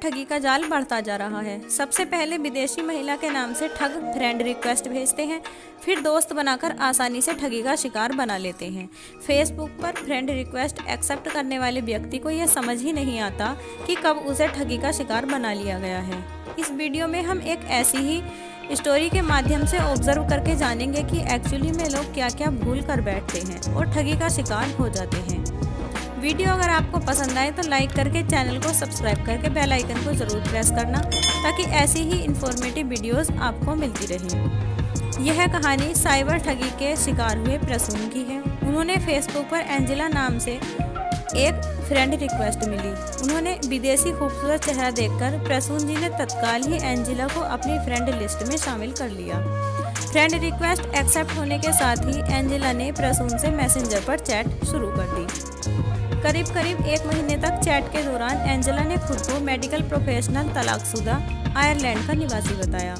ठगी का जाल बढ़ता जा रहा है। सबसे पहले विदेशी महिला के नाम से ठग फ्रेंड रिक्वेस्ट भेजते हैं, फिर दोस्त बनाकर आसानी से ठगी का शिकार बना लेते हैं। फेसबुक पर फ्रेंड रिक्वेस्ट एक्सेप्ट करने वाले व्यक्ति को यह समझ ही नहीं आता कि कब उसे ठगी का शिकार बना लिया गया है। इस वीडियो में हम एक ऐसी ही स्टोरी के माध्यम से ऑब्जर्व करके जानेंगे कि एक्चुअली में लोग क्या क्या भूल कर बैठते हैं और ठगी का शिकार हो जाते हैं। वीडियो अगर आपको पसंद आए तो लाइक करके चैनल को सब्सक्राइब करके बेल आइकन को ज़रूर प्रेस करना, ताकि ऐसी ही इंफॉर्मेटिव वीडियोस आपको मिलती रहे। यह कहानी साइबर ठगी के शिकार हुए प्रसून की है। उन्होंने फेसबुक पर एंजेला नाम से एक फ्रेंड रिक्वेस्ट मिली। उन्होंने विदेशी खूबसूरत चेहरा देखकर प्रसून जी ने तत्काल ही एंजेला को अपनी फ्रेंड लिस्ट में शामिल कर लिया। फ्रेंड रिक्वेस्ट एक्सेप्ट होने के साथ ही एंजेला ने प्रसून से मैसेंजर पर चैट शुरू कर दी। करीब 1 महीने तक चैट के दौरान एंजेला ने खुद को मेडिकल प्रोफेशनल तलाकशुदा आयरलैंड का निवासी बताया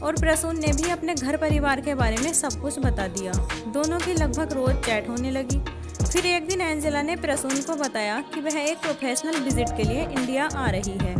और प्रसून ने भी अपने घर परिवार के बारे में सब कुछ बता दिया। दोनों की लगभग रोज चैट होने लगी। फिर एक दिन एंजेला ने प्रसून को बताया कि वह एक प्रोफेशनल विजिट के लिए इंडिया आ रही है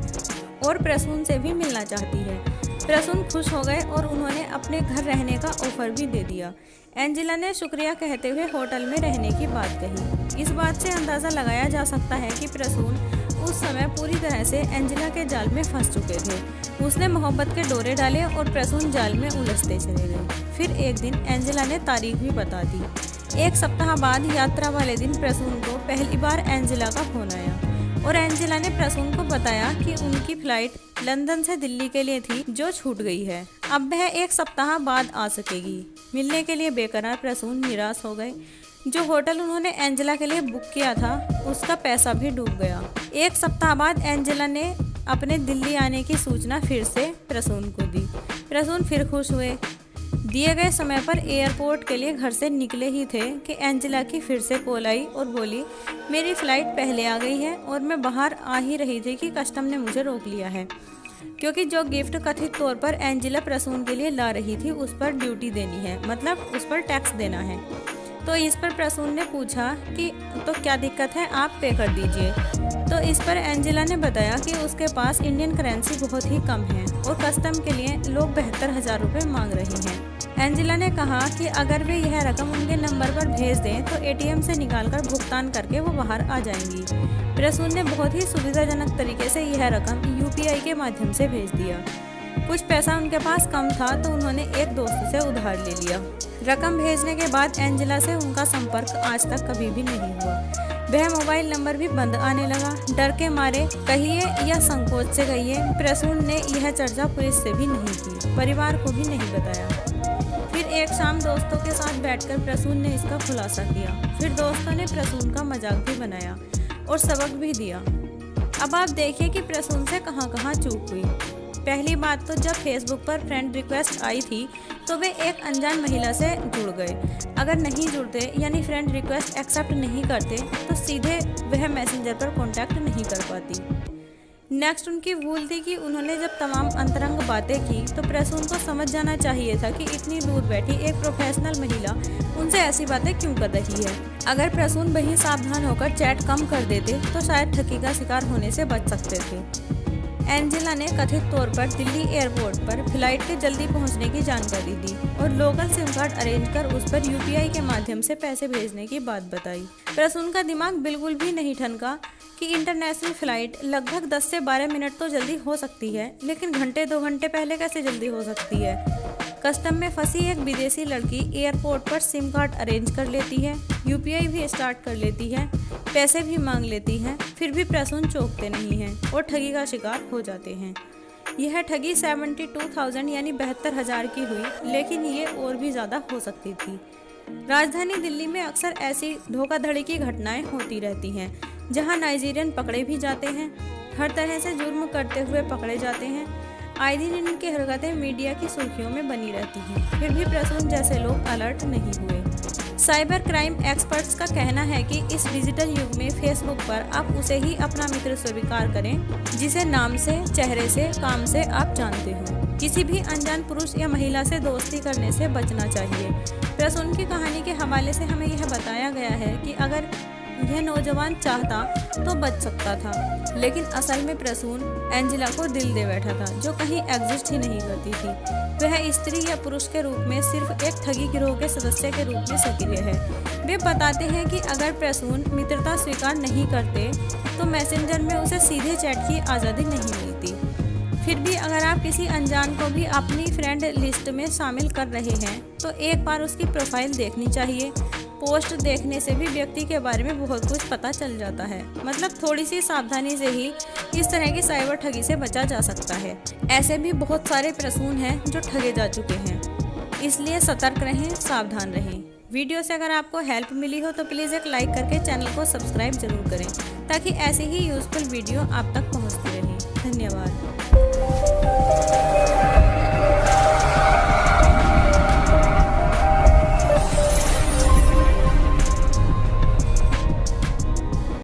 और प्रसून से भी मिलना चाहती है। प्रसून खुश हो गए और उन्होंने अपने घर रहने का ऑफर भी दे दिया। एंजेला ने शुक्रिया कहते हुए होटल में रहने की बात कही। इस बात से अंदाज़ा लगाया जा सकता है कि प्रसून उस समय पूरी तरह से एंजेला के जाल में फंस चुके थे। उसने मोहब्बत के डोरे डाले और प्रसून जाल में उलझते चले गए। फिर एक दिन एंजेला ने तारीख भी बता दी। 1 सप्ताह बाद यात्रा वाले दिन प्रसून को पहली बार एंजेला का फोन आया और एंजेला ने प्रसून को बताया कि उनकी फ्लाइट लंदन से दिल्ली के लिए थी, जो छूट गई है। अब वह 1 सप्ताह बाद आ सकेगी। मिलने के लिए बेकरार प्रसून निराश हो गए। जो होटल उन्होंने एंजेला के लिए बुक किया था उसका पैसा भी डूब गया। 1 सप्ताह बाद एंजेला ने अपने दिल्ली आने की सूचना फिर से प्रसून को दी। प्रसून फिर खुश हुए। दिए गए समय पर एयरपोर्ट के लिए घर से निकले ही थे कि एंजेला की फिर से कॉल आई और बोली, मेरी फ़्लाइट पहले आ गई है और मैं बाहर आ ही रही थी कि कस्टम ने मुझे रोक लिया है, क्योंकि जो गिफ्ट कथित तौर पर एंजेला प्रसून के लिए ला रही थी उस पर ड्यूटी देनी है, मतलब उस पर टैक्स देना है। तो इस पर प्रसून ने पूछा कि तो क्या दिक्कत है, आप पे कर दीजिए। तो इस पर एंजेला ने बताया कि उसके पास इंडियन करेंसी बहुत ही कम है और कस्टम के लिए लोग 72,000 रुपये मांग रहे हैं। एंजेला ने कहा कि अगर वे यह रकम उनके नंबर पर भेज दें तो एटीएम से निकालकर भुगतान करके वो बाहर आ जाएंगी। प्रसून ने बहुत ही सुविधाजनक तरीके से यह रकम यूपीआई के माध्यम से भेज दिया। कुछ पैसा उनके पास कम था तो उन्होंने एक दोस्त से उधार ले लिया। रकम भेजने के बाद एंजेला से उनका संपर्क आज तक कभी भी नहीं हुआ। वह मोबाइल नंबर भी बंद आने लगा। डर के मारे कहिए या संकोच से कहिए, प्रसून ने यह चर्चा पुलिस से भी नहीं की, परिवार को भी नहीं बताया। फिर एक शाम दोस्तों के साथ बैठकर प्रसून ने इसका खुलासा किया। फिर दोस्तों ने प्रसून का मजाक भी बनाया और सबक भी दिया। अब आप देखिए कि प्रसून से कहाँ चूक हुई। पहली बात तो जब फेसबुक पर फ्रेंड रिक्वेस्ट आई थी तो वे एक अनजान महिला से जुड़ गए। अगर नहीं जुड़ते यानी फ्रेंड रिक्वेस्ट एक्सेप्ट नहीं करते तो सीधे वह मैसेंजर पर कांटेक्ट नहीं कर पाती। नेक्स्ट उनकी भूल थी कि उन्होंने जब तमाम अंतरंग बातें की तो प्रसून को समझ जाना चाहिए था कि इतनी दूर बैठी एक प्रोफेशनल महिला उनसे ऐसी बातें क्यों कर रही है। अगर प्रसून वहीं सावधान होकर चैट कम कर देते तो शायद ठगी का शिकार होने से बच सकते थे। एंजेला ने कथित तौर पर दिल्ली एयरपोर्ट पर फ्लाइट के जल्दी पहुंचने की जानकारी दी और लोकल सिम कार्ड अरेंज कर उस पर यूपीआई के माध्यम से पैसे भेजने की बात बताई। प्रसून का दिमाग बिल्कुल भी नहीं ठनका कि इंटरनेशनल फ्लाइट लगभग 10 से 12 मिनट तो जल्दी हो सकती है, लेकिन घंटे 2 घंटे पहले कैसे जल्दी हो सकती है। कस्टम में फंसी एक विदेशी लड़की एयरपोर्ट पर सिम कार्ड अरेंज कर लेती है, यूपीआई भी स्टार्ट कर लेती है, पैसे भी मांग लेती है, फिर भी प्रसून चौंकते नहीं हैं और ठगी का शिकार हो जाते हैं। यह ठगी 72,000 यानी 72,000 की हुई, लेकिन ये और भी ज़्यादा हो सकती थी। राजधानी दिल्ली में अक्सर ऐसी धोखाधड़ी की घटनाएं होती रहती हैं, जहां नाइजीरियन पकड़े भी जाते हैं, हर तरह से जुर्म करते हुए पकड़े जाते हैं। आए दिन इनकी हरकतें मीडिया की सुर्खियों में बनी रहती हैं, फिर भी प्रसून जैसे लोग अलर्ट नहीं हुए। साइबर क्राइम एक्सपर्ट्स का कहना है कि इस डिजिटल युग में फेसबुक पर आप उसे ही अपना मित्र स्वीकार करें जिसे नाम से, चेहरे से, काम से आप जानते हो। किसी भी अनजान पुरुष या महिला से दोस्ती करने से बचना चाहिए। प्रसून की कहानी के हवाले से हमें यह बताया गया है कि अगर यह नौजवान चाहता तो बच सकता था, लेकिन असल में प्रसून एंजेला को दिल दे बैठा था, जो कहीं एग्जिस्ट ही नहीं करती थी। वह स्त्री या पुरुष के रूप में सिर्फ एक ठगी गिरोह के सदस्य के रूप में सक्रिय है। वे बताते हैं कि अगर प्रसून मित्रता स्वीकार नहीं करते तो मैसेंजर में उसे सीधे चैट की आज़ादी नहीं मिलती। फिर भी अगर आप किसी अनजान को भी अपनी फ्रेंड लिस्ट में शामिल कर रहे हैं तो एक बार उसकी प्रोफाइल देखनी चाहिए। पोस्ट देखने से भी व्यक्ति के बारे में बहुत कुछ पता चल जाता है। मतलब थोड़ी सी सावधानी से ही इस तरह की साइबर ठगी से बचा जा सकता है। ऐसे भी बहुत सारे प्रसून हैं जो ठगे जा चुके हैं, इसलिए सतर्क रहें, सावधान रहें। वीडियो से अगर आपको हेल्प मिली हो तो प्लीज़ एक लाइक करके चैनल को सब्सक्राइब जरूर करें, ताकि ऐसे ही यूजफुल वीडियो आप तक पहुँचती रहे। धन्यवाद।